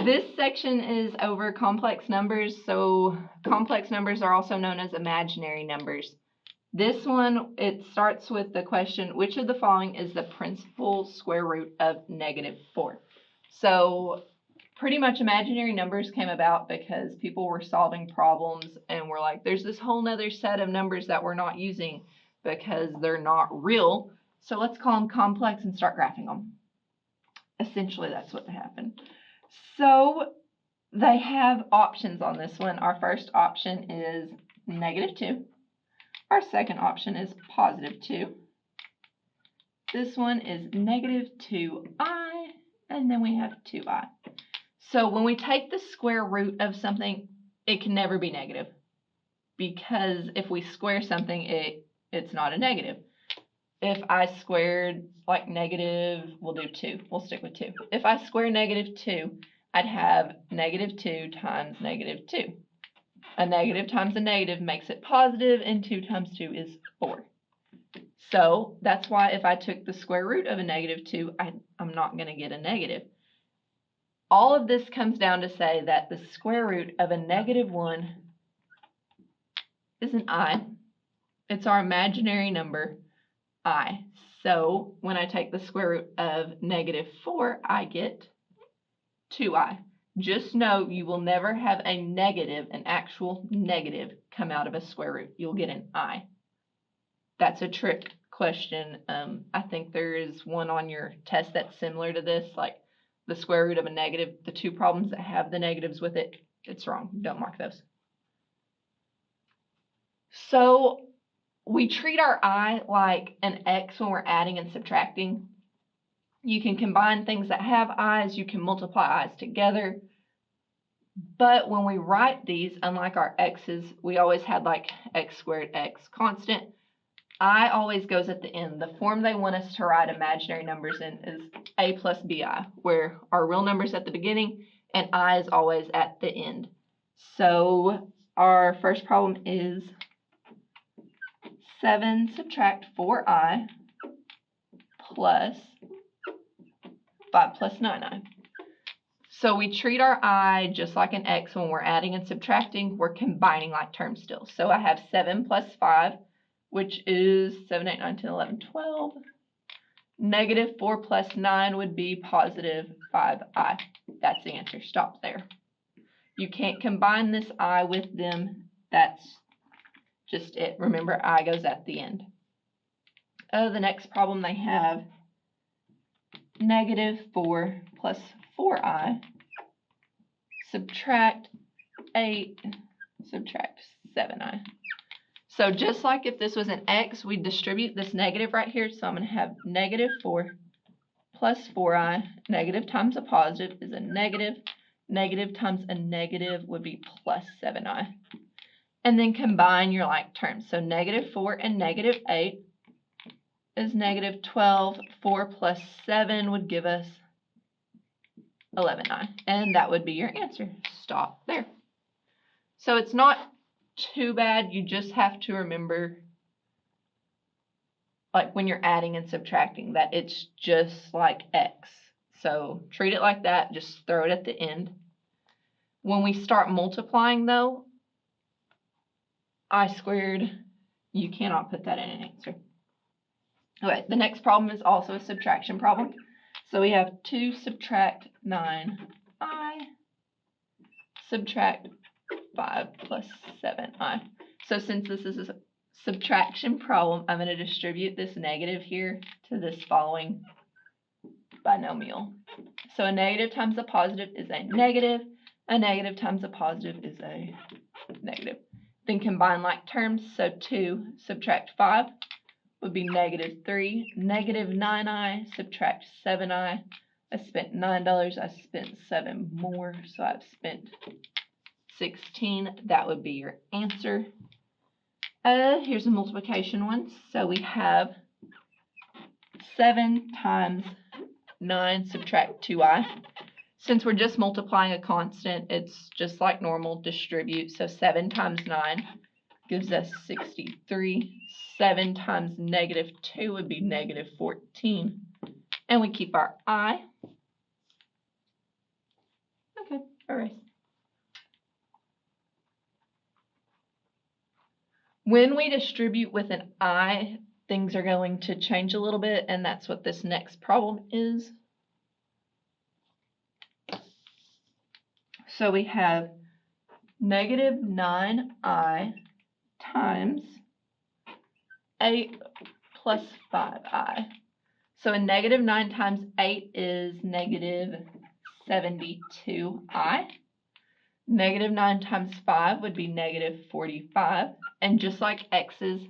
This section is over complex numbers. So complex numbers are also known as imaginary numbers. This one, it starts with the question, which of the following is the principal square root of -4? So pretty much imaginary numbers came about because people were solving problems and were like, there's this whole nother set of numbers that we're not using because they're not real. So let's call them complex and start graphing them. Essentially, that's what happened. So they have options on this one. Our first option is -2. Our second option is +2. This one is -2i, and then we have 2i. So when we take the square root of something, it can never be negative, because if we square something, it's not a negative. If I squared like negative, we'll do 2. We'll stick with 2. If I square -2, I'd have -2 times -2. A negative times a negative makes it positive, and 2 times 2 is 4. So that's why if I took the square root of a -2, I'm not going to get a negative. All of this comes down to say that the square root of a -1 is an I. It's our imaginary number, I. So when I take the square root of -4, I get 2i. Just know you will never have a negative, an actual negative, come out of a square root. You'll get an I. That's a trick question. I think there is one on your test that's similar to this, like the square root of a negative. The two problems that have the negatives with it, it's wrong. Don't mark those. So we treat our I like an X when we're adding and subtracting. You can combine things that have I's, you can multiply I's together. But when we write these, unlike our X's, we always had like X squared X constant. I always goes at the end. The form they want us to write imaginary numbers in is A plus BI, where our real number's at the beginning and I is always at the end. So our first problem is 7 subtract 4i plus 5 plus 9i. So we treat our I just like an X when we're adding and subtracting. We're combining like terms still. So I have 7 plus 5, which is 7, 8, 9, 10, 11, 12. -4 plus 9 would be positive 5i. That's the answer. Stop there. You can't combine this I with them. That's just it. Remember, I goes at the end. The next problem they have, -4 plus 4i subtract 8 subtract 7i. So just like if this was an X, we'd distribute this negative right here. So I'm going to have -4 plus 4i. Negative times a positive is a negative. Negative times a negative would be plus 7i. And then combine your like terms. So -4 and -8 is -12. 4 plus 7 would give us 11i. And that would be your answer. Stop there. So it's not too bad. You just have to remember, like when you're adding and subtracting, that it's just like X. So treat it like that. Just throw it at the end. When we start multiplying, though, I squared, you cannot put that in an answer. Okay, the next problem is also a subtraction problem. So we have 2 subtract 9i subtract 5 plus 7i. So since this is a subtraction problem, I'm going to distribute this negative here to this following binomial. So a negative times a positive is a negative times a positive is a negative. Then combine like terms, so 2 subtract 5 would be -3. -9i subtract 7i. I spent $9, I spent 7 more, so I've spent 16. That would be your answer. Here's a multiplication one. So we have 7 times 9 subtract 2i. Since we're just multiplying a constant, it's just like normal, distribute. So 7 times 9 gives us 63. 7 times -2 would be -14. And we keep our I. Okay. erase. When we distribute with an I, things are going to change a little bit, and that's what this next problem is. So we have negative 9i times 8 plus 5i. So a negative 9 times 8 is negative 72i. Negative 9 times 5 would be negative 45. And just like x's,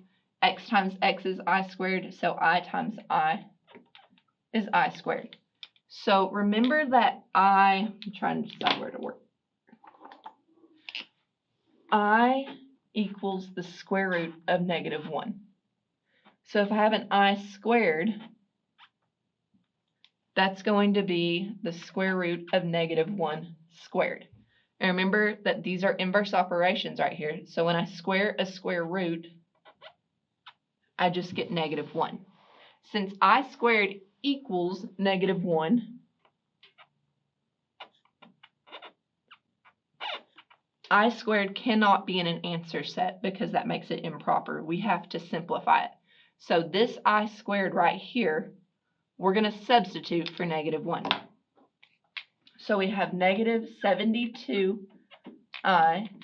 x times x is I squared, so I times I is I squared. So remember that I'm trying to decide where to work. I equals the square root of negative 1. So if I have an I squared, that's going to be the square root of negative 1 squared. And remember that these are inverse operations right here. So when I square a square root, I just get negative 1. Since I squared equals negative 1, I squared cannot be in an answer set because that makes it improper. We have to simplify it. So this I squared right here, we're going to substitute for negative 1. So we have negative 72i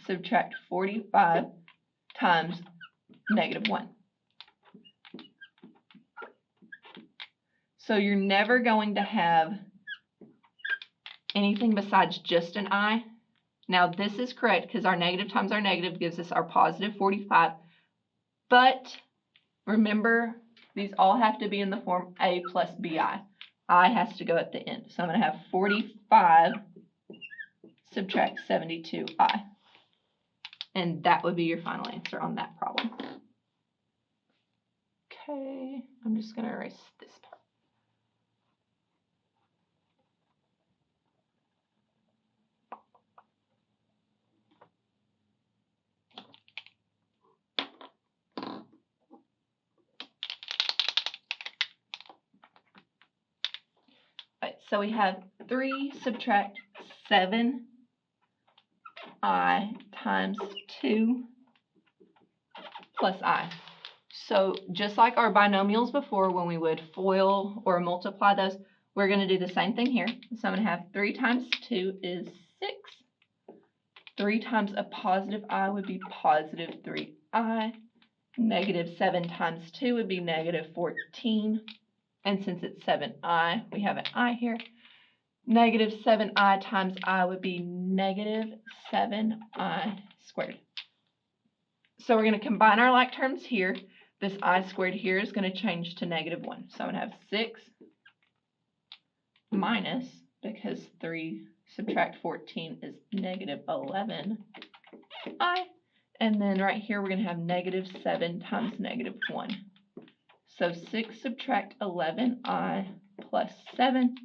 subtract 45 times negative 1. So you're never going to have anything besides just an I. Now this is correct because our negative times our negative gives us our positive 45. But remember, these all have to be in the form A plus BI. I has to go at the end. So I'm going to have 45 subtract 72i. And that would be your final answer on that problem. Okay, I'm just going to erase this part. Right, so we have 3 subtract 7i times 2 plus I. So just like our binomials before, when we would FOIL or multiply those, we're going to do the same thing here. So I'm going to have 3 times 2 is 6. 3 times a positive I would be positive 3i. Negative 7 times 2 would be negative 14. And since it's 7i, we have an I here. Negative 7i times I would be negative 7i squared. So we're going to combine our like terms here. This I squared here is going to change to negative 1. So I'm going to have 6 minus, because 3 subtract 14 is negative 11i. And then right here we're going to have negative 7 times negative 1. So 6 subtract 11i plus 7.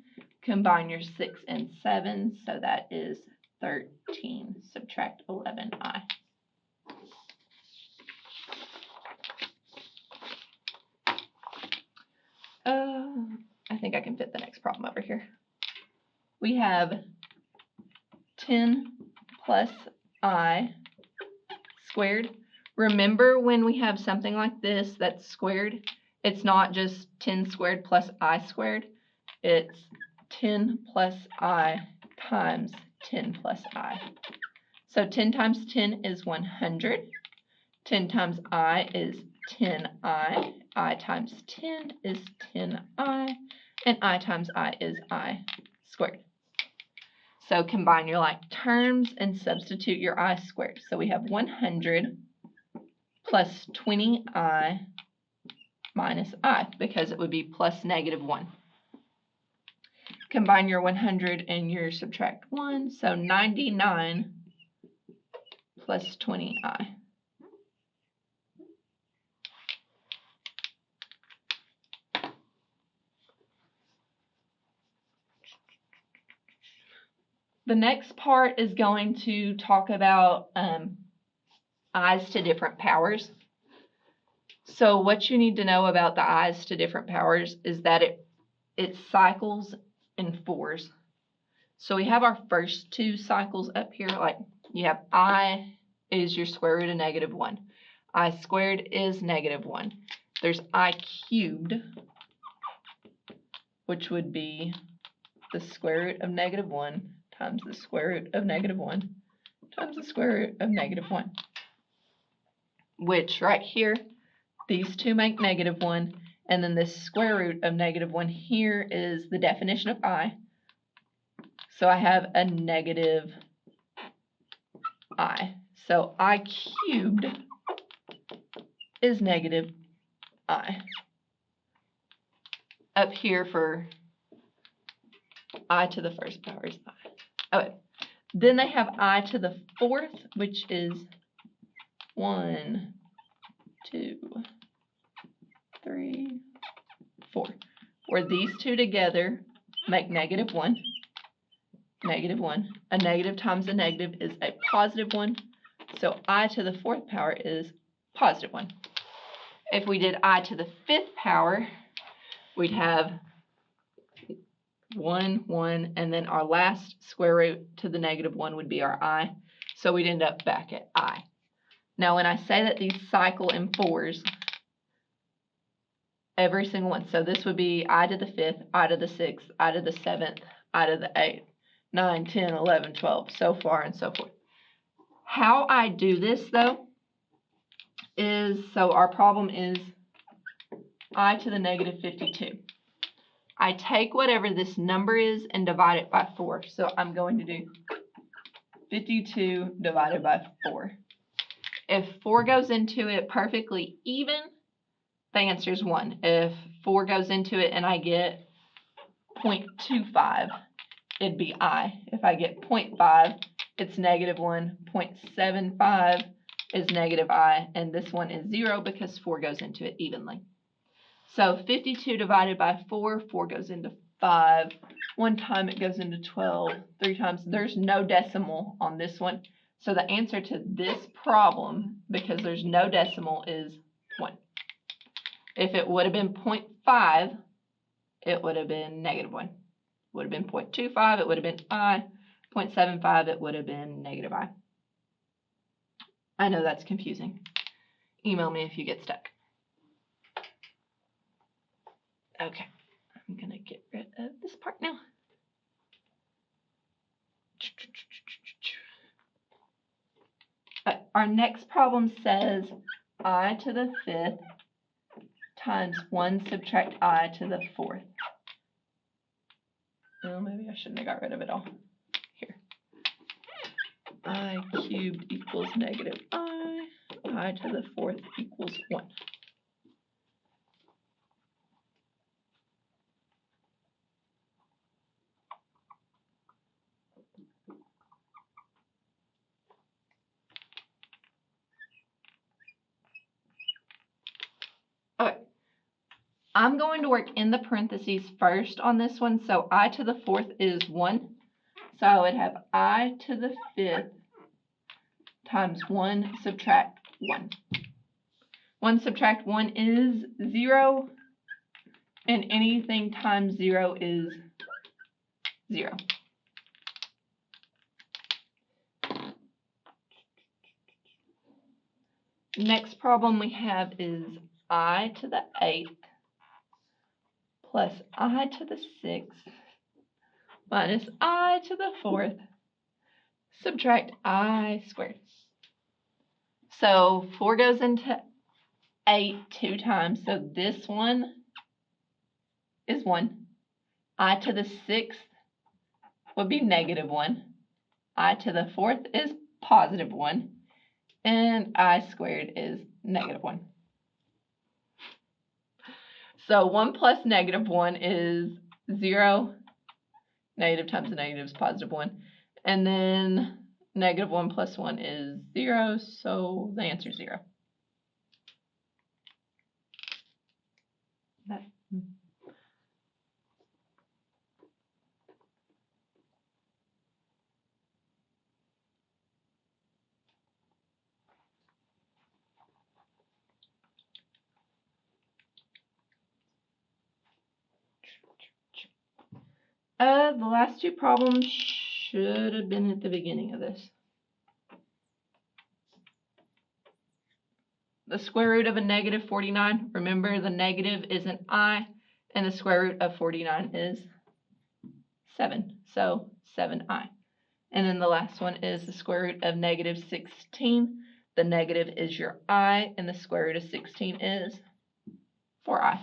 Combine your 6 and 7, so that is 13 subtract 11i. I think I can fit the next problem over here. We have 10 plus I squared. Remember, when we have something like this that's squared, it's not just 10 squared plus I squared. It's 10 plus I times 10 plus I. So 10 times 10 is 100. 10 times I is 10i. I times 10 is 10i. And I times I is I squared. So combine your like terms and substitute your I squared. So we have 100 plus 20i minus I, because it would be plus negative 1. Combine your 100 and your subtract 1, so 99 plus 20i. The next part is going to talk about i's to different powers. So what you need to know about the i's to different powers is that it cycles in 4s. So we have our first two cycles up here, like you have I is your square root of -1. I squared is -1. There's I cubed, which would be the square root of -1 times the square root of -1 times the square root of -1. Which right here, these two make -1, and then this square root of -1 here is the definition of I. So I have a negative I. So I cubed is negative I. Up here for I to the first power is I. Okay. Then they have I to the fourth, which is 1, 2, 3, 4. Where these two together make -1. -1. A negative times a negative is a +1. So I to the fourth power is +1. If we did I to the fifth power, we'd have 1, 1, and then our last square root to the -1 would be our I. So we'd end up back at I. Now when I say that these cycle in fours, every single one, so this would be I to the fifth, I to the sixth, I to the seventh, I to the 8th, 9, 10, 11, 12, so far and so forth. How I do this though is, so our problem is I to the -52. I take whatever this number is and divide it by 4. So I'm going to do 52 divided by 4. If 4 goes into it perfectly even, the answer is 1. If 4 goes into it and I get 0.25, it'd be I. If I get 0.5, it's -1. 0.75 is -I, and this one is 0 because 4 goes into it evenly. So 52 divided by 4, 4 goes into 5. 1 time it goes into 12. 3 times, there's no decimal on this one. So the answer to this problem, because there's no decimal, is 1. If it would have been 0.5, it would have been -1. Would have been 0.25, it would have been I. 0.75, it would have been -I. I know that's confusing. Email me if you get stuck. Okay, I'm gonna get rid of this part now. Our next problem says I to the fifth times 1 subtract I to the fourth. Well, maybe I shouldn't have got rid of it all. Here. I cubed equals I to the fourth equals 1. Okay. I'm going to work in the parentheses first on this one. So I to the fourth is 1. So I would have I to the fifth times 1 subtract 1. 1 subtract 1 is 0, and anything times 0 is 0. Next problem we have is I to the 8th plus I to the 6th minus I to the 4th subtract I squared. So 4 goes into 8 2 times, so this one is 1. I to the 6th would be -1. I to the 4th is +1. And I squared is -1. So 1 plus -1 is 0. Negative times a negative is +1. And then -1 plus 1 is 0. So the answer is 0. The last two problems should have been at the beginning of this. The square root of a negative 49, remember the negative is an I, and the square root of 49 is 7, so 7I. And then the last one is the square root of negative 16. The negative is your I, and the square root of 16 is 4I.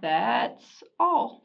That's all.